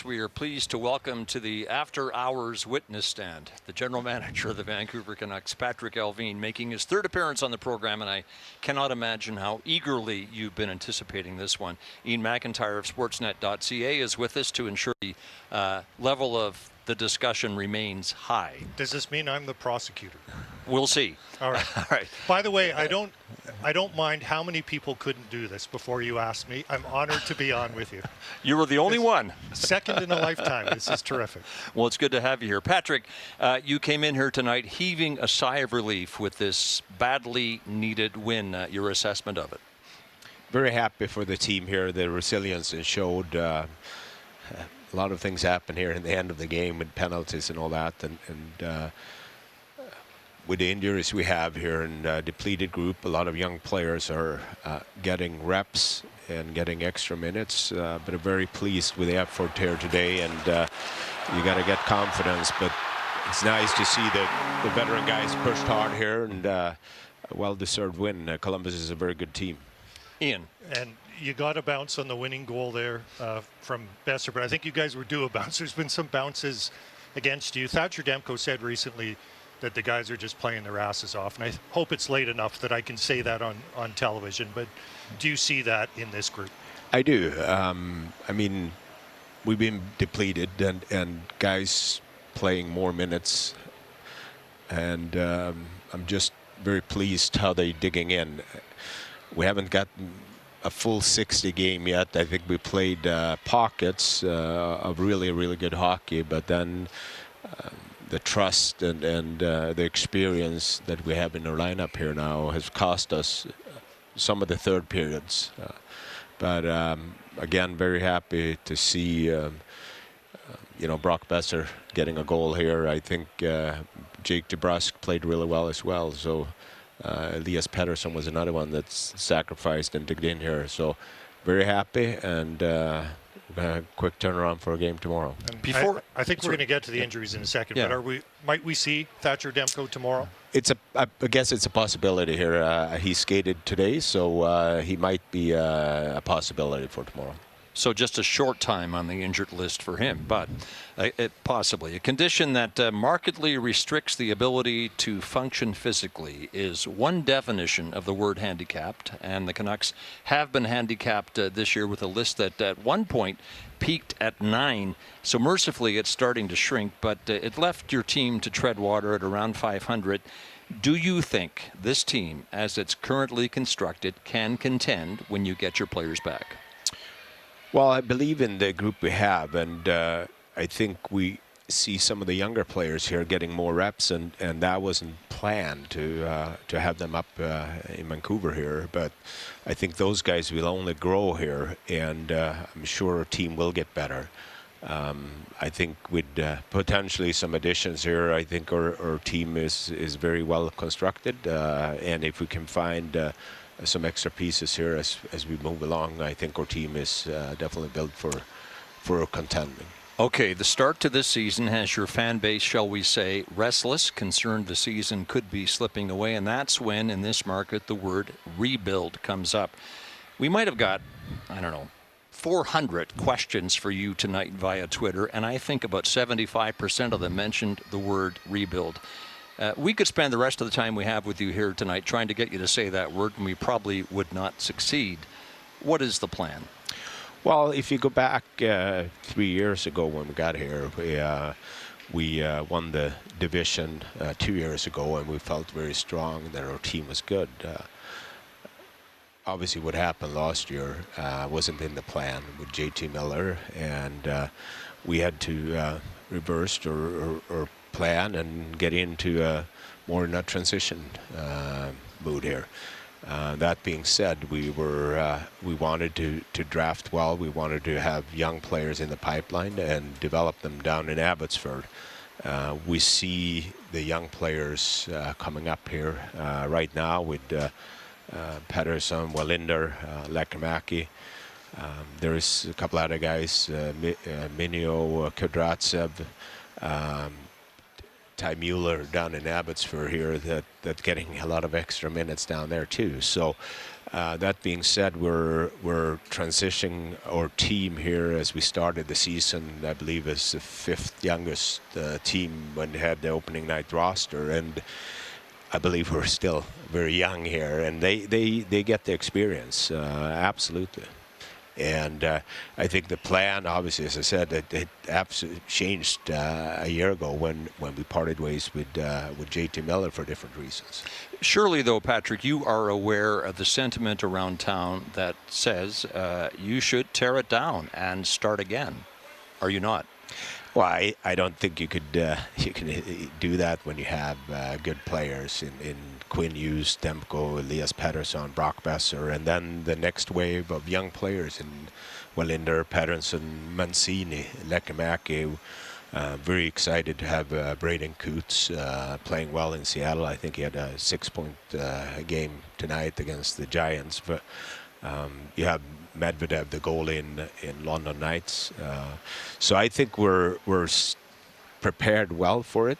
we are pleased to welcome to the after-hours witness stand the general manager of the Vancouver Canucks, Patrik Allvin, making his third appearance on the program, and I cannot imagine how eagerly you've been anticipating this one. Iain MacIntyre of SPORTSNET.ca is with us to ensure the level of the discussion remains high. Does this mean I'm the prosecutor? We'll see. All right. All right. By the way, I don't mind how many people couldn't do this before you asked me. I'm honored to be on with you. You were the only one. Second in a lifetime. This is terrific. Well, it's good to have you here. Patrik, you came in here tonight heaving a sigh of relief with this badly needed win. Your assessment of it? Very happy for the team here. The resilience it showed. A lot of things happen here in the end of the game with penalties and all that. And with the injuries we have here and depleted group, a lot of young players are getting reps and getting extra minutes. But I'm very pleased with the effort here today. And you got to get confidence. But it's nice to see the veteran guys pushed hard here and a well-deserved win. Columbus is a very good team. Iain. And you got a bounce on the winning goal there from Boeser, but I think you guys were due a bounce. There's been some bounces against you. Thatcher Demko said recently that the guys are just playing their asses off, and I hope it's late enough that I can say that on television, but do you see that in this group? I do. I mean, we've been depleted and guys playing more minutes, and I'm just very pleased how they're digging in. We haven't gotten a full 60 game yet. I think we played pockets of really good hockey, but then the trust and the experience that we have in our lineup here now has cost us some of the third periods. But again, very happy to see Brock Boeser getting a goal here. I think Jake DeBrusk played really well as well. So Elias Pettersson was another one that's sacrificed and digged in here. So very happy and quick turnaround for a game tomorrow. I think we're going to get to the injuries in a second, but might we see Thatcher Demko tomorrow? I guess it's a possibility here. He skated today, so he might be a possibility for tomorrow. So just a short time on the injured list for him, but possibly. A condition that markedly restricts the ability to function physically is one definition of the word handicapped, and the Canucks have been handicapped this year with a list that at one point peaked at 9. So mercifully it's starting to shrink, but it left your team to tread water at around 500. Do you think this team, as it's currently constructed, can contend when you get your players back? Well, I believe in the group we have, and I think we see some of the younger players here getting more reps, and that wasn't planned to have them up in Vancouver here. But I think those guys will only grow here, and I'm sure our team will get better. I think with potentially some additions here, I think our team is very well constructed, and if we can find some extra pieces here as we move along, I think our team is definitely built for contending. Okay, the start to this season has your fan base, shall we say, restless, concerned the season could be slipping away, and that's when, in this market, the word rebuild comes up. We might have got, 400 questions for you tonight via Twitter, and I think about 75% of them mentioned the word rebuild. We could spend the rest of the time we have with you here tonight trying to get you to say that word, and we probably would not succeed. What is the plan? Well, if you go back 3 years ago when we got here, we won the division 2 years ago, and we felt very strong that our team was good. Obviously, what happened last year wasn't in the plan with JT Miller, and we had to reverse our plan and get into more in a transition mood here. That being said, we wanted to draft well. We wanted to have young players in the pipeline and develop them down in Abbotsford. We see the young players coming up here right now with Pettersson, Wallinder, Lekkerimäki. There's a couple other guys, Minio, Kudratsev. Ty Mueller down in Abbotsford here that getting a lot of extra minutes down there too. So that being said, we're transitioning our team here as we started the season. I believe as the 5th youngest team when they had the opening night roster, and I believe we're still very young here, and they get the experience, absolutely. And I think the plan, obviously, as I said, it absolutely changed a year ago when we parted ways with JT Miller for different reasons. Surely, though, Patrick, you are aware of the sentiment around town that says you should tear it down and start again. Are you not? Well, I don't think you could do that when you have good players in Quinn Hughes, Demko, Elias Pettersson, Brock Boeser, and then the next wave of young players in Wallinder, Pettersson, Mancini, Lekkerimäki. Very excited to have Braden Coots playing well in Seattle. I think he had a 6-point game tonight against the Giants. But you have Medvedev, the goalie in London Knights. So I think we're prepared well for it.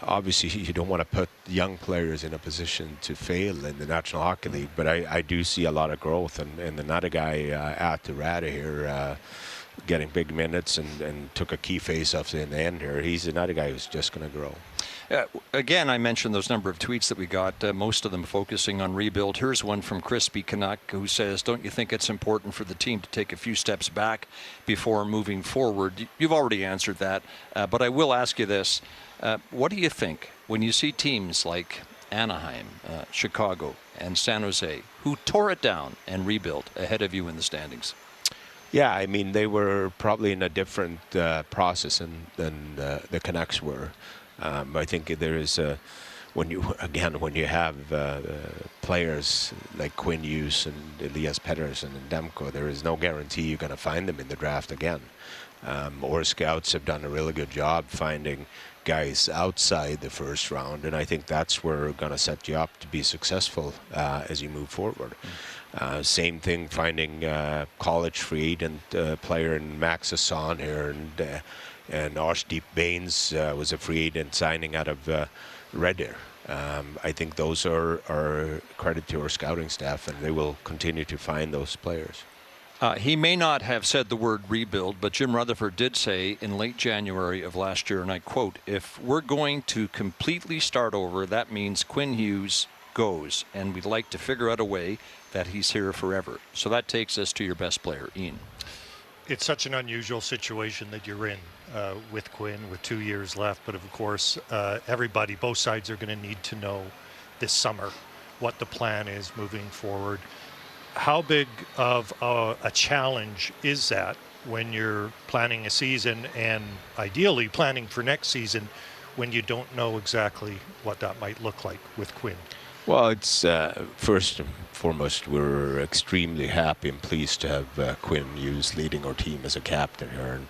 Obviously, you don't want to put young players in a position to fail in the National Hockey League, but I do see a lot of growth. And another guy, Aatu Raty here, getting big minutes and took a key face-off in the end here. He's another guy who's just going to grow. Again, I mentioned those number of tweets that we got, most of them focusing on rebuild. Here's one from Crispy Canuck who says, don't you think it's important for the team to take a few steps back before moving forward? You've already answered that, but I will ask you this. What do you think when you see teams like Anaheim, Chicago, and San Jose who tore it down and rebuilt ahead of you in the standings? Yeah, I mean, they were probably in a different process than the Canucks were. I think there is when you have players like Quinn Hughes and Elias Pettersson and Demko, there is no guarantee you're going to find them in the draft again. Our scouts have done a really good job finding guys outside the first round, and I think that's where we're going to set you up to be successful as you move forward. Same thing, finding college free agent player in Max Hassan here, and Arshdeep Bains was a free agent signing out of Red Deer. I think those are credit to our scouting staff, and they will continue to find those players. He may not have said the word rebuild, but Jim Rutherford did say in late January of last year, and I quote, "If we're going to completely start over, that means Quinn Hughes goes, and we'd like to figure out a way that he's here forever." So that takes us to your best player, Iain. It's such an unusual situation that you're in with Quinn with 2 years left. But of course, everybody, both sides are going to need to know this summer what the plan is moving forward. How big of a challenge is that when you're planning a season and ideally planning for next season when you don't know exactly what that might look like with Quinn? Well, it's first and foremost, we're extremely happy and pleased to have Quinn Hughes leading our team as a captain here. And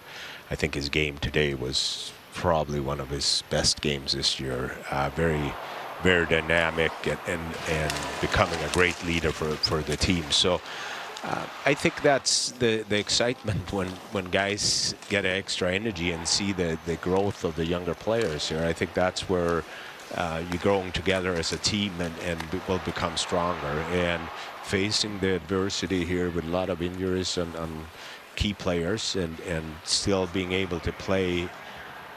I think his game today was probably one of his best games this year. Very dynamic and becoming a great leader for the team. So I think that's the excitement when guys get extra energy and see the growth of the younger players here. I think that's where you're growing together as a team and will become stronger. And facing the adversity here with a lot of injuries on key players and still being able to play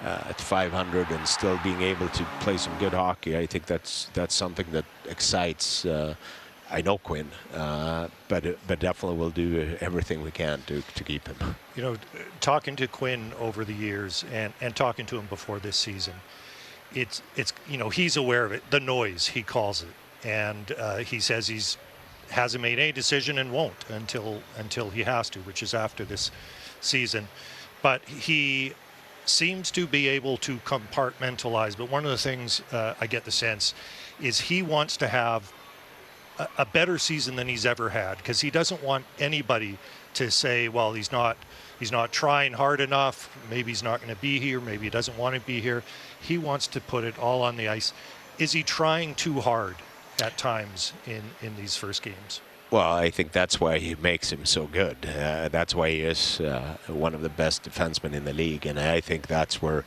at 500 and still being able to play some good hockey, I think that's something that excites. I know Quinn, but definitely we'll do everything we can to keep him. You know, talking to Quinn over the years and talking to him before this season, it's you know, he's aware of it, the noise he calls it, and he says he's hasn't made any decision and won't until he has to, which is after this season. But he seems to be able to compartmentalize. But one of the things I get the sense is he wants to have a better season than he's ever had, because he doesn't want anybody to say, well, he's not trying hard enough, maybe he's not going to be here, maybe he doesn't want to be here. He wants to put it all on the ice. Is he trying too hard at times in these first games? Well, I think that's why he makes him so good. That's why he is one of the best defensemen in the league, and I think that's where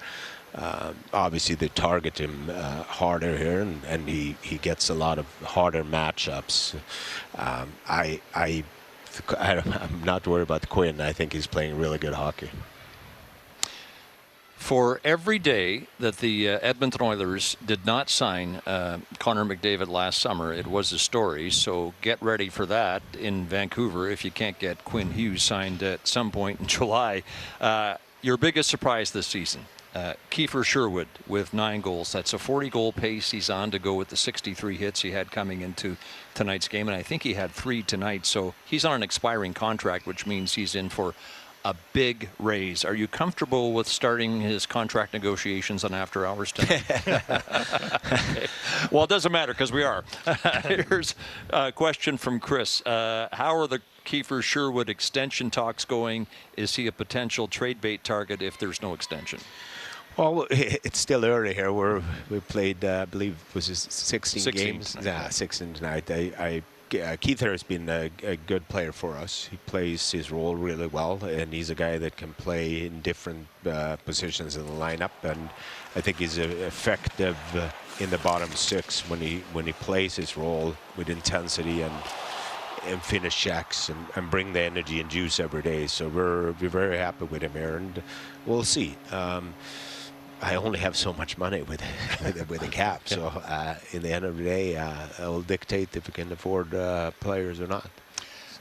obviously they target him harder here, and he gets a lot of harder matchups. I'm not worried about Quinn. I think he's playing really good hockey. For every day that the Edmonton Oilers did not sign Connor McDavid last summer, it was a story. So get ready for that in Vancouver if you can't get Quinn Hughes signed at some point in July. Your biggest surprise this season, Kiefer Sherwood with 9 goals. That's a 40-goal pace he's on to go with the 63 hits he had coming into tonight's game. And I think he had 3 tonight. So he's on an expiring contract, which means he's in for a big raise. Are you comfortable with starting his contract negotiations on after hours tonight? Okay. Well, it doesn't matter because we are. Here's a question from Chris. How are the Kiefer Sherwood extension talks going? Is he a potential trade bait target if there's no extension? Well, it's still early here. We played, I believe, was it 16 games? Tonight. Yeah, 16 tonight. Kiefer has been a good player for us. He plays his role really well, and he's a guy that can play in different positions in the lineup. And I think he's effective in the bottom 6 when he plays his role with intensity and finish checks and bring the energy and juice every day. So we're very happy with him here, and we'll see. I only have so much money with the cap, so in the end of the day, I will dictate if we can afford players or not.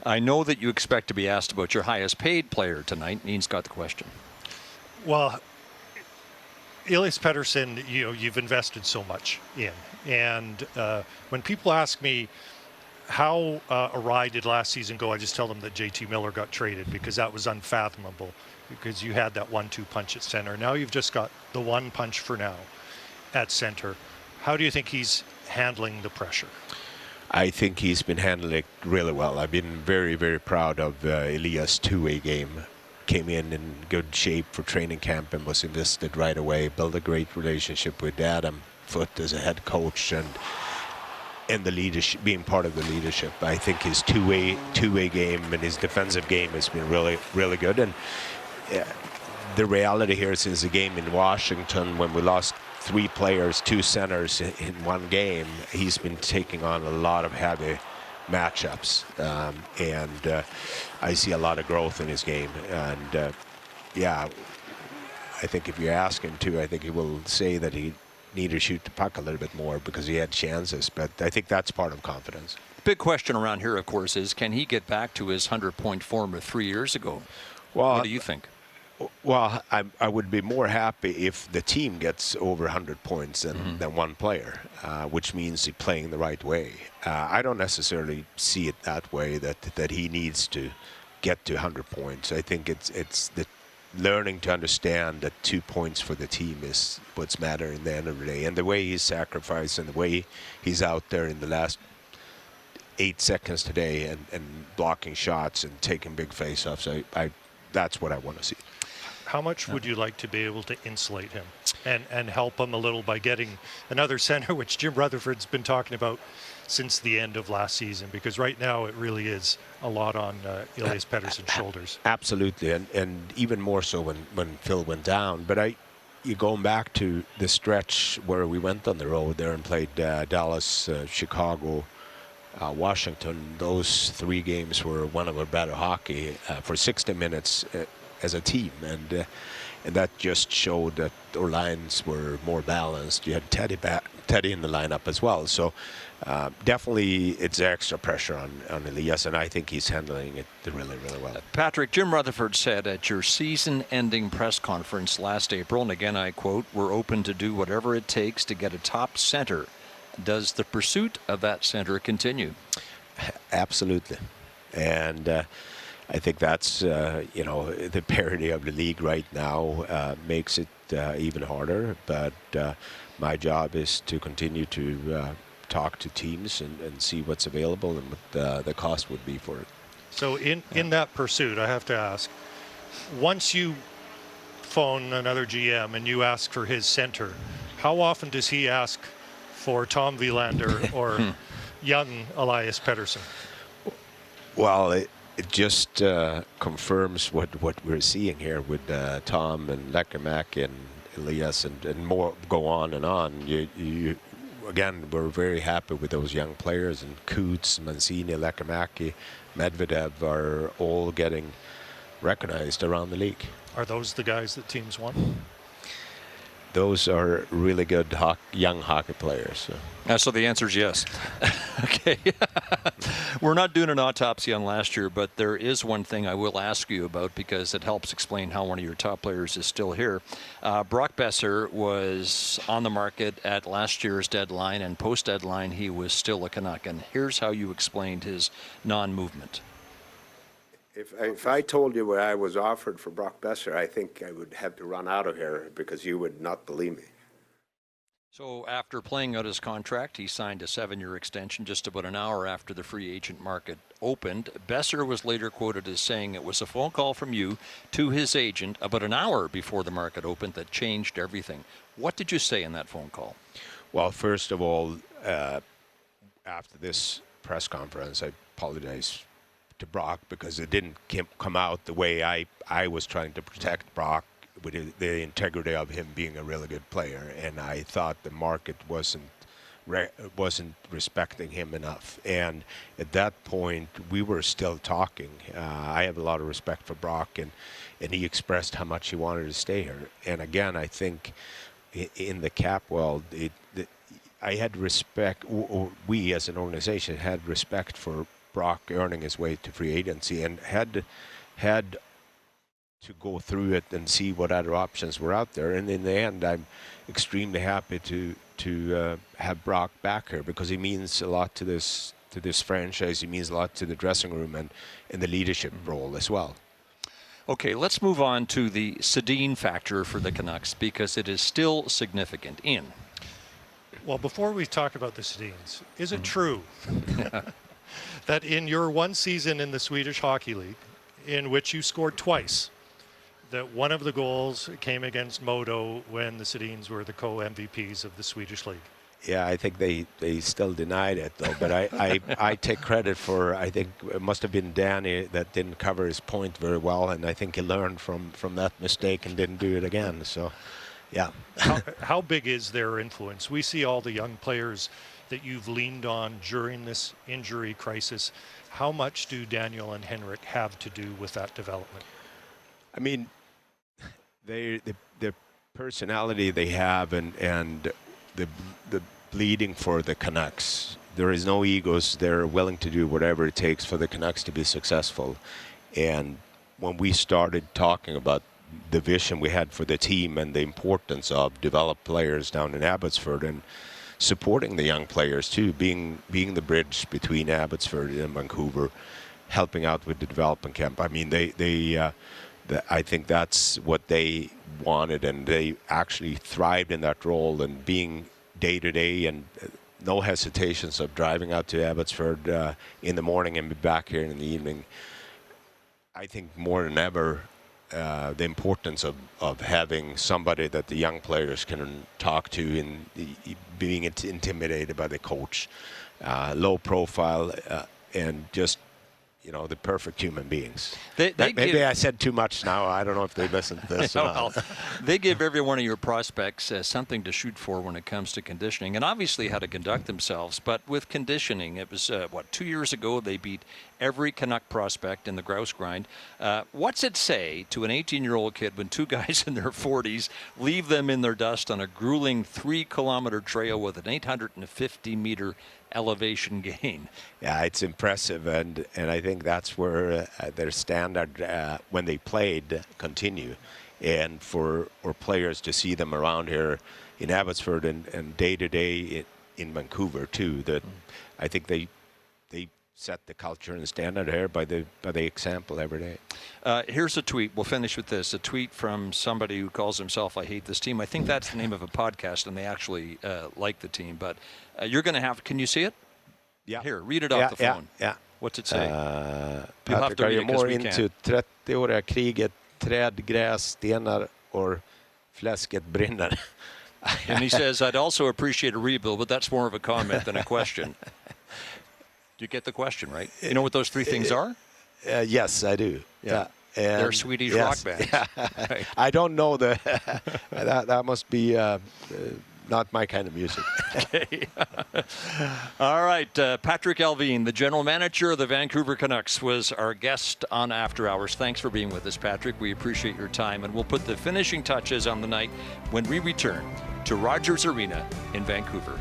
I know that you expect to be asked about your highest paid player tonight. Ian's got the question. Well, Elias Pettersson, you've invested so much in, and when people ask me how awry did last season go, I just tell them that JT Miller got traded because that was unfathomable. Because you had that 1-2 punch at center. Now you've just got the one punch for now at center. How do you think he's handling the pressure? I think he's been handling it really well. I've been very, very proud of Elias' two-way game. Came in good shape for training camp and was invested right away. Built a great relationship with Adam Foote as a head coach and the leadership, being part of the leadership. I think his two-way game and his defensive game has been really, really good. And the reality here since the game in Washington when we lost 3 players, 2 centers in one game, he's been taking on a lot of heavy matchups, and I see a lot of growth in his game. And I think if you ask him to, I think he will say that he need to shoot the puck a little bit more because he had chances, but I think that's part of confidence. Big question around here, of course, is can he get back to his 100-point form of 3 years ago? Well, what do you think? Well, I would be more happy if the team gets over 100 points than one player, which means he's playing the right way. I don't necessarily see it that way, that he needs to get to 100 points. I think it's the learning to understand that 2 points for the team is what's matter in the end of the day. And the way he's sacrificed and the way he's out there in the last 8 seconds today and blocking shots and taking big face-offs, that's what I want to see. How much would you like to be able to insulate him and help him a little by getting another center, which Jim Rutherford's been talking about since the end of last season? Because right now it really is a lot on Elias Pettersson's shoulders. Absolutely, and even more so when Phil went down. But you're going back to the stretch where we went on the road there and played Dallas, Chicago, Washington. Those 3 games were one of our better hockey for 60 minutes as a team, and that just showed that our lines were more balanced. You had Teddy in the lineup as well, so definitely it's extra pressure on Elias, and I think he's handling it really, really well. Patrik, Jim Rutherford said at your season-ending press conference last April, and again I quote, "We're open to do whatever it takes to get a top center." Does the pursuit of that center continue? Absolutely, and I think that's, the parity of the league right now makes it even harder. But my job is to continue to talk to teams and see what's available and what the cost would be for it. So in that pursuit, I have to ask, once you phone another GM and you ask for his center, how often does he ask for Tom Wielander or young Elias Pettersson? Well, it just confirms what we're seeing here with Tom and Lekkerimäki and Elias and more go on and on. You again, we're very happy with those young players, and Coots, Mancini, Lekkerimäki, Medvedev are all getting recognized around the league. Are those the guys that teams want? Those are really good young hockey players. So the answer is yes. Okay. We're not doing an autopsy on last year, but there is one thing I will ask you about because it helps explain how one of your top players is still here. Brock Boeser was on the market at last year's deadline, and post-deadline he was still a Canuck. And here's how you explained his non-movement. If I told you what I was offered for Brock Boeser, I think I would have to run out of here because you would not believe me. So after playing out his contract, he signed a 7-year extension just about an hour after the free agent market opened. Boeser was later quoted as saying it was a phone call from you to his agent about an hour before the market opened that changed everything. What did you say in that phone call? Well, first of all, after this press conference, I apologize to Brock because it didn't come out the way I was trying to protect Brock with the integrity of him being a really good player, and I thought the market wasn't respecting him enough. And at that point, we were still talking. I have a lot of respect for Brock, and he expressed how much he wanted to stay here. And again, I think in the cap world, I had respect, or we as an organization had respect for Brock earning his way to free agency, and had to go through it and see what other options were out there. And in the end, I'm extremely happy to have Brock back here because he means a lot to this franchise. He means a lot to the dressing room and in the leadership role as well. Okay, let's move on to the Sedin factor for the Canucks because it is still significant. Iain. Well, before we talk about the Sedins, is it true that in your one season in the Swedish Hockey League, in which you scored twice, that one of the goals came against Modo when the Sedins were the co-MVPs of the Swedish League? Yeah, I think they still denied it, though. But I take credit for, I think it must have been Danny that didn't cover his point very well, and I think he learned from that mistake and didn't do it again. So, yeah. How big is their influence? We see all the young players that you've leaned on during this injury crisis. How much do Daniel and Henrik have to do with that development? I mean, the personality they have and the bleeding for the Canucks. There is no egos. They're willing to do whatever it takes for the Canucks to be successful. And when we started talking about the vision we had for the team and the importance of developed players down in Abbotsford and supporting the young players too, being the bridge between Abbotsford and Vancouver, helping out with the development camp. I mean, I think that's what they wanted, and they actually thrived in that role and being day to day and no hesitations of driving out to Abbotsford in the morning and be back here in the evening. I think more than ever, the importance of having somebody that the young players can talk to and being intimidated by the coach, low profile, and just, the perfect human beings. Maybe I said too much now. I don't know if they listened to this. Well, they give every one of your prospects something to shoot for when it comes to conditioning, and obviously how to conduct themselves. But with conditioning, it was, 2 years ago, they beat every Canuck prospect in the grouse grind. What's it say to an 18-year-old kid when two guys in their 40s leave them in their dust on a grueling 3-kilometer trail with an 850-meter elevation gain? Yeah, it's impressive, and I think that's where their standard when they played continue, and for players to see them around here in Abbotsford and day to day in Vancouver too. That I think they set the culture and the standard here by the example every day. Here's a tweet. We'll finish with this. A tweet from somebody who calls himself "I Hate This Team." I think that's the name of a podcast, and they actually like the team. But you're going to have. Can you see it? Yeah. Here, read it off the phone. Yeah. What's it say? Patrik, are you more into 30-åriga kriget, träd, gräs, stenar, or fläsket brinner? And he says, I'd also appreciate a rebuild, but that's more of a comment than a question. You get the question, right? You know what those three things are? Yes, I do. Yeah. And They're Swedish rock bands. Right. I don't know that must be not my kind of music. Okay. All right. Patrik Allvin, the general manager of the Vancouver Canucks, was our guest on After Hours. Thanks for being with us, Patrik. We appreciate your time, and we'll put the finishing touches on the night when we return to Rogers Arena in Vancouver.